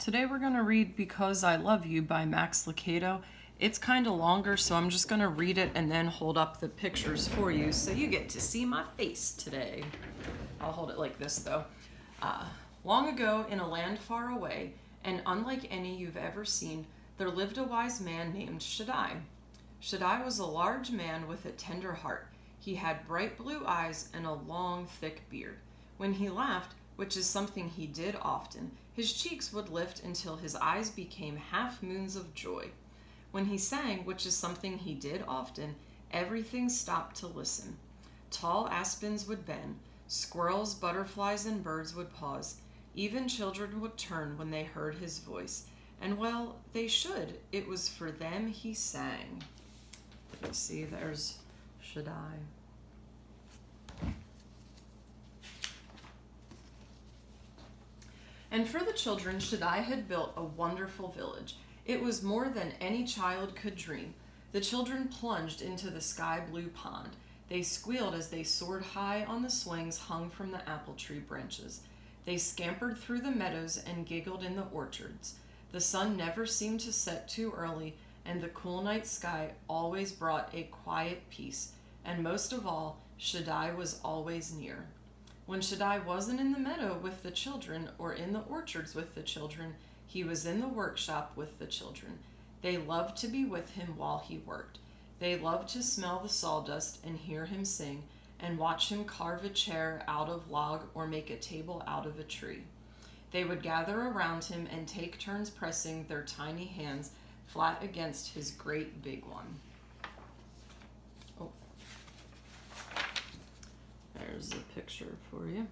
Today we're going to read Because I Love You by Max Lucado. It's kind of longer, so I'm just going to read it and then hold up the pictures for you so you get to see my face today. I'll hold it like this though. Long ago in a land far away, and unlike any you've ever seen, there lived a wise man named Shaddai. Shaddai was a large man with a tender heart. He had bright blue eyes and a long, thick beard. When he laughed, which is something he did often, his cheeks would lift until his eyes became half moons of joy. When he sang, which is something he did often, everything stopped to listen. Tall aspens would bend, squirrels, butterflies, and birds would pause. Even children would turn when they heard his voice. And well, they should. It was for them he sang. You see, there's Shaddai. And for the children, Shaddai had built a wonderful village. It was more than any child could dream. The children plunged into the sky-blue pond. They squealed as they soared high on the swings hung from the apple tree branches. They scampered through the meadows and giggled in the orchards. The sun never seemed to set too early, and the cool night sky always brought a quiet peace. And most of all, Shaddai was always near. When Shaddai wasn't in the meadow with the children or in the orchards with the children, he was in the workshop with the children. They loved to be with him while he worked. They loved to smell the sawdust and hear him sing and watch him carve a chair out of log or make a table out of a tree. They would gather around him and take turns pressing their tiny hands flat against his great big one. There's a picture for you.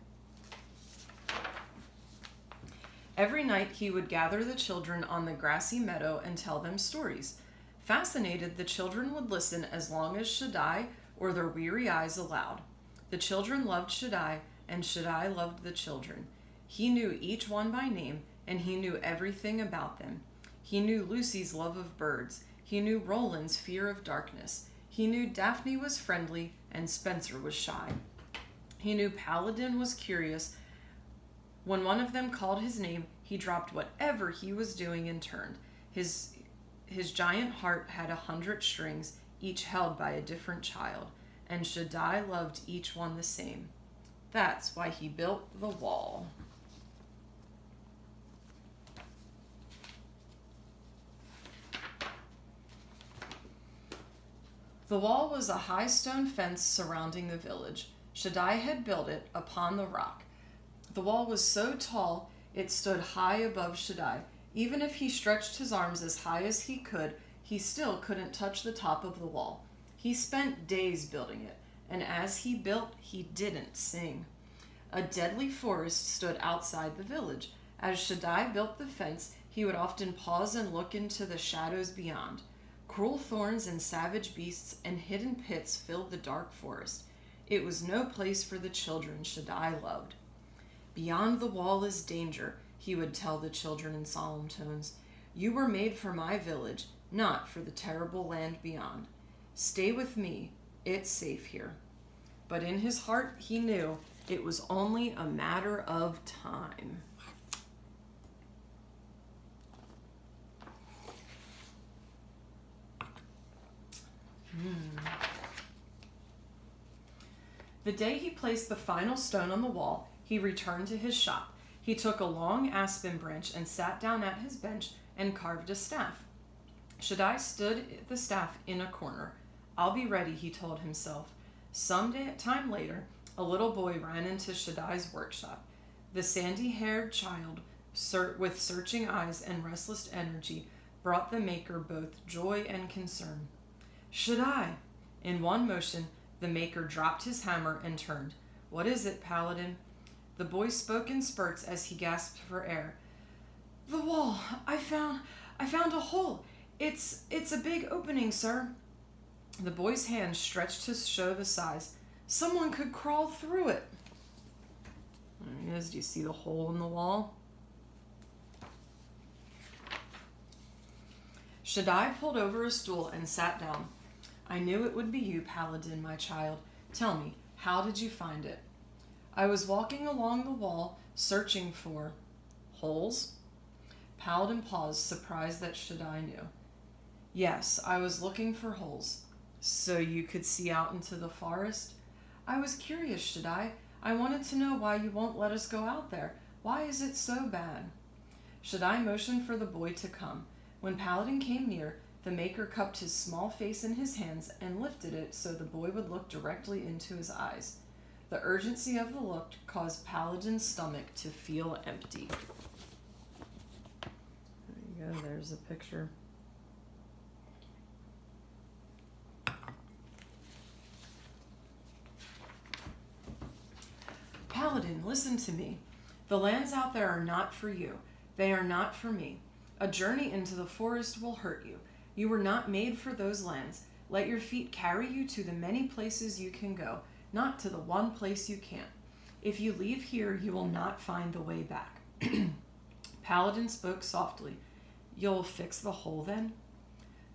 Every night he would gather the children on the grassy meadow and tell them stories. Fascinated, the children would listen as long as Shaddai or their weary eyes allowed. The children loved Shaddai, and Shaddai loved the children. He knew each one by name, and he knew everything about them. He knew Lucy's love of birds. He knew Roland's fear of darkness. He knew Daphne was friendly, and Spencer was shy. He knew Paladin was curious. When one of them called his name, he dropped whatever he was doing and turned. His giant heart had 100 strings, each held by a different child, and Shaddai loved each one the same. That's why he built the wall. The wall was a high stone fence surrounding the village. Shaddai had built it upon the rock. The wall was so tall it stood high above Shaddai. Even if he stretched his arms as high as he could, he still couldn't touch the top of the wall. He spent days building it, and as he built, he didn't sing. A deadly forest stood outside the village. As Shaddai built the fence, he would often pause and look into the shadows beyond. Cruel thorns and savage beasts and hidden pits filled the dark forest. It was no place for the children Shaddai loved. Beyond the wall is danger, he would tell the children in solemn tones. You were made for my village, not for the terrible land beyond. Stay with me, it's safe here. But in his heart, he knew it was only a matter of time. The day he placed the final stone on the wall, he returned to his shop. He took a long aspen branch and sat down at his bench and carved a staff. Shaddai stood the staff in a corner. I'll be ready, he told himself. Some time later, a little boy ran into Shaddai's workshop. The sandy-haired child, with searching eyes and restless energy, brought the maker both joy and concern. Shaddai! In one motion, the maker dropped his hammer and turned. What is it, Paladin? The boy spoke in spurts as he gasped for air. The wall. I found a hole. It's a big opening, sir. The boy's hand stretched to show the size. Someone could crawl through it. There it is. Do you see the hole in the wall? Shaddai pulled over a stool and sat down. I knew it would be you, Paladin, my child. Tell me, how did you find it? I was walking along the wall, searching for holes. Paladin paused, surprised that Shaddai knew. Yes, I was looking for holes. So you could see out into the forest? I was curious, Shaddai. I wanted to know why you won't let us go out there. Why is it so bad? Shaddai motioned for the boy to come. When Paladin came near, the Maker cupped his small face in his hands and lifted it so the boy would look directly into his eyes. The urgency of the look caused Paladin's stomach to feel empty. There you go, there's a picture. Paladin, listen to me. The lands out there are not for you. They are not for me. A journey into the forest will hurt you. You were not made for those lands. Let your feet carry you to the many places you can go, not to the one place you can't. If you leave here, you will not find the way back. Paladin spoke softly. You'll fix the hole then?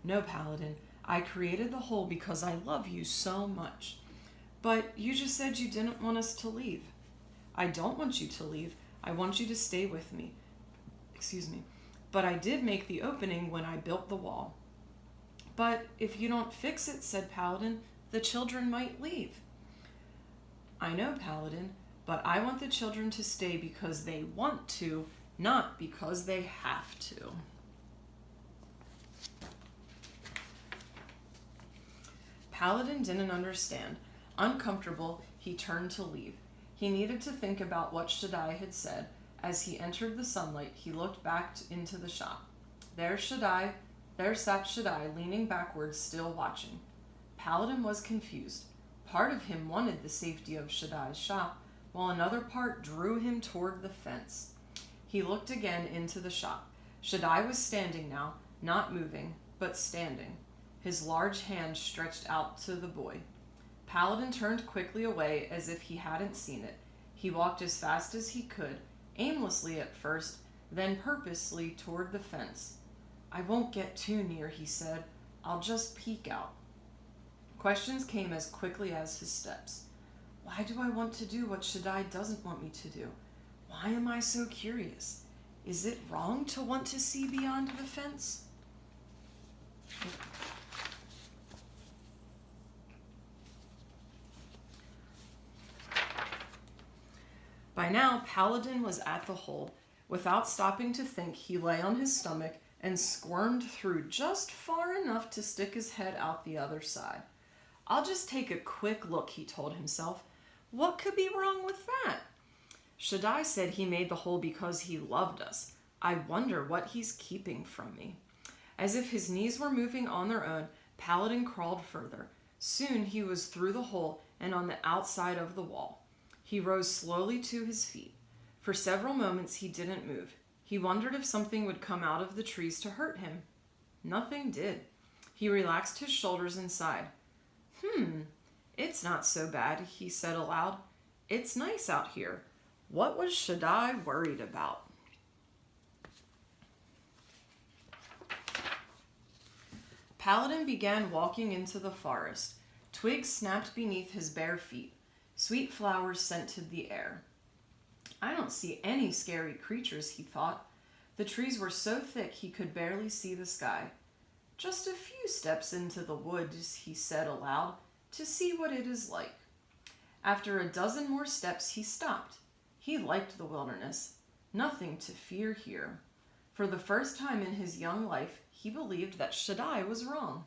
No, Paladin. I created the hole because I love you so much. But you just said you didn't want us to leave. I don't want you to leave. I want you to stay with me. Excuse me. But I did make the opening when I built the wall. But if you don't fix it, said Paladin, the children might leave. I know, Paladin, but I want the children to stay because they want to, not because they have to. Paladin didn't understand. Uncomfortable, he turned to leave. He needed to think about what Shaddai had said. As he entered the sunlight, he looked back into the shop. There sat Shaddai, leaning backwards, still watching. Paladin was confused. Part of him wanted the safety of Shaddai's shop, while another part drew him toward the fence. He looked again into the shop. Shaddai was standing now, not moving, but standing, his large hand stretched out to the boy. Paladin turned quickly away as if he hadn't seen it. He walked as fast as he could, aimlessly at first, then purposely toward the fence. I won't get too near, he said. I'll just peek out. Questions came as quickly as his steps. Why do I want to do what Shaddai doesn't want me to do? Why am I so curious? Is it wrong to want to see beyond the fence? By now, Paladin was at the hole. Without stopping to think, he lay on his stomach and squirmed through just far enough to stick his head out the other side. I'll just take a quick look, he told himself. What could be wrong with that? Shaddai said he made the hole because he loved us. I wonder what he's keeping from me. As if his knees were moving on their own, Paladin crawled further. Soon he was through the hole and on the outside of the wall. He rose slowly to his feet. For several moments he didn't move. He wondered if something would come out of the trees to hurt him. Nothing did. He relaxed his shoulders and sighed. It's not so bad, he said aloud. It's nice out here. What was Shaddai worried about? Paladin began walking into the forest. Twigs snapped beneath his bare feet. Sweet flowers scented the air. I don't see any scary creatures, he thought. The trees were so thick he could barely see the sky. Just a few steps into the woods, he said aloud, to see what it is like. After a dozen more steps, he stopped. He liked the wilderness. Nothing to fear here. For the first time in his young life, he believed that Shaddai was wrong.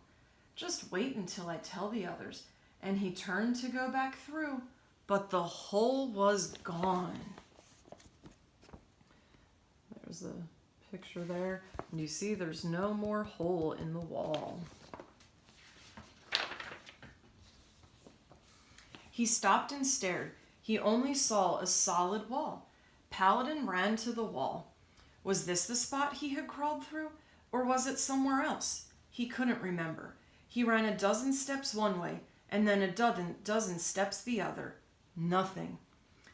Just wait until I tell the others. And he turned to go back through, but the hole was gone. There's the picture there. And you see there's no more hole in the wall. He stopped and stared. He only saw a solid wall. Paladin ran to the wall. Was this the spot he had crawled through, or was it somewhere else? He couldn't remember. He ran a dozen steps one way, and then a dozen steps the other. Nothing.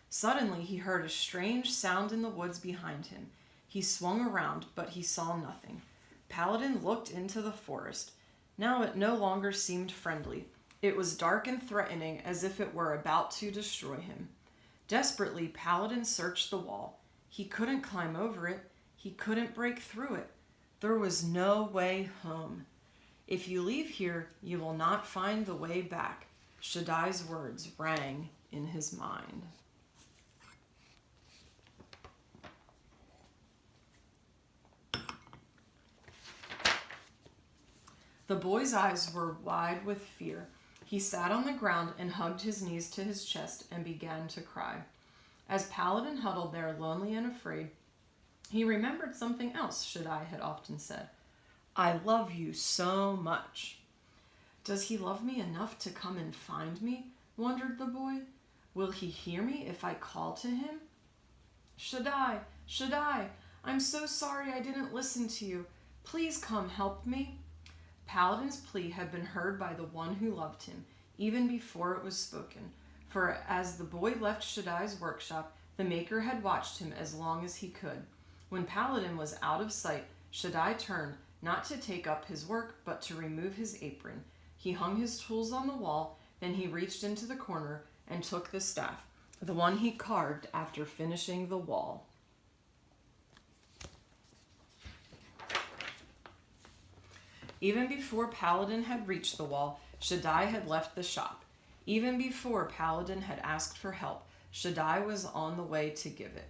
Suddenly he heard a strange sound in the woods behind him. He swung around, but he saw nothing. Paladin looked into the forest. Now it no longer seemed friendly. It was dark and threatening, as if it were about to destroy him. Desperately, Paladin searched the wall. He couldn't climb over it. He couldn't break through it. There was no way home. If you leave here, you will not find the way back. Shaddai's words rang in his mind. The boy's eyes were wide with fear. He sat on the ground and hugged his knees to his chest and began to cry. As Paladin huddled there, lonely and afraid, he remembered something else Shaddai had often said. I love you so much. Does he love me enough to come and find me? Wondered the boy. Will he hear me if I call to him? Shaddai, Shaddai, I'm so sorry I didn't listen to you. Please come help me. Paladin's plea had been heard by the one who loved him, even before it was spoken. For as the boy left Shaddai's workshop, the Maker had watched him as long as he could. When Paladin was out of sight, Shaddai turned, not to take up his work, but to remove his apron. He hung his tools on the wall, then he reached into the corner and took the staff, the one he carved after finishing the wall. Even before Paladin had reached the wall, Shaddai had left the shop. Even before Paladin had asked for help, Shaddai was on the way to give it.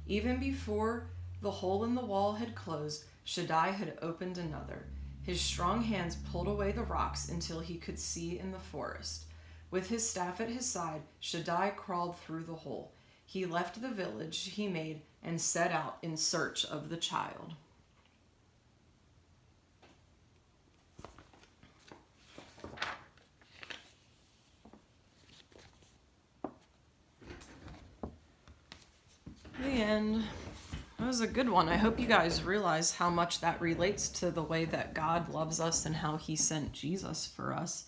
Even before the hole in the wall had closed, Shaddai had opened another. His strong hands pulled away the rocks until he could see in the forest. With his staff at his side, Shaddai crawled through the hole. He left the village he made and set out in search of the child. The end. That was a good one. I hope you guys realize how much that relates to the way that God loves us and how he sent Jesus for us.